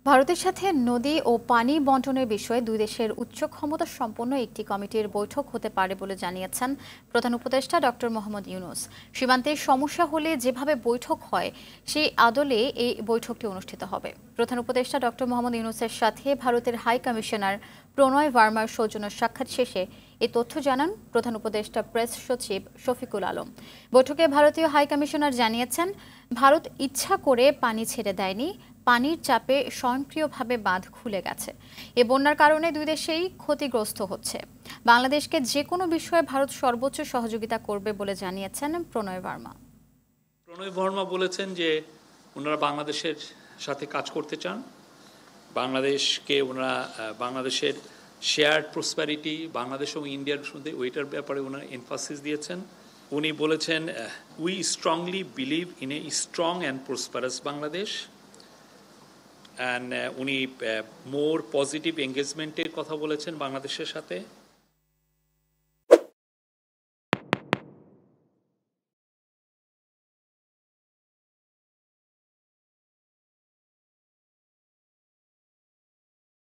ভারতের সাথে নদী ও পানি বণ্টনের বিষয়ে দুই দেশের উচ্চ ক্ষমতা সম্পন্ন একটি কমিটির বৈঠক হতে পারে বলে জানিয়েছেন প্রধান উপদেষ্টা ডক্টর মোহাম্মদ ইউনূস। সীমান্তে সমস্যা হলে যেভাবে বৈঠক হয় সেই আদলে এই বৈঠকটি অনুষ্ঠিত হবে। প্রধান উপদেষ্টা ডক্টর মোহাম্মদ ইউনূসের সাথে ভারতের হাই কমিশনার প্রণয় ভার্মার সৌজন্য সাক্ষাৎ শেষে এই তথ্য জানান প্রধান উপদেষ্টা প্রেস সচিব শফিকুল আলম। বৈঠকে ভারতীয় হাই কমিশনার জানিয়েছেন, ভারত ইচ্ছা করে পানি ছেড়ে দেয়নি, পানির চাপে স্বয়ংক্রিয়ভাবে বাঁধ খুলে গেছে। এ বন্যার কারণে দুই দেশেই ক্ষতিগ্রস্ত হচ্ছে। বাংলাদেশকে যে কোনো বিষয়ে ভারত সর্বোচ্চ সহযোগিতা করবে বলে জানিয়েছেন প্রণয় ভার্মা। প্রণয় ভার্মা বলেছেন যে ওনারা বাংলাদেশের সাথে কাজ করতে চান। বাংলাদেশকে ওনারা বাংলাদেশের শেয়ার্ড প্রসপ্যারিটি বাংলাদেশ এবং ইন্ডিয়ার মধ্যে ওইটার ব্যাপারে ওনারা এমফাসিস দিয়েছেন। উনি বলেছেন, we strongly believe in a strong and prosperous Bangladesh. উনি মোর পজিটিভ এঙ্গেজমেন্টের কথা বলেছেন বাংলাদেশের সাথে।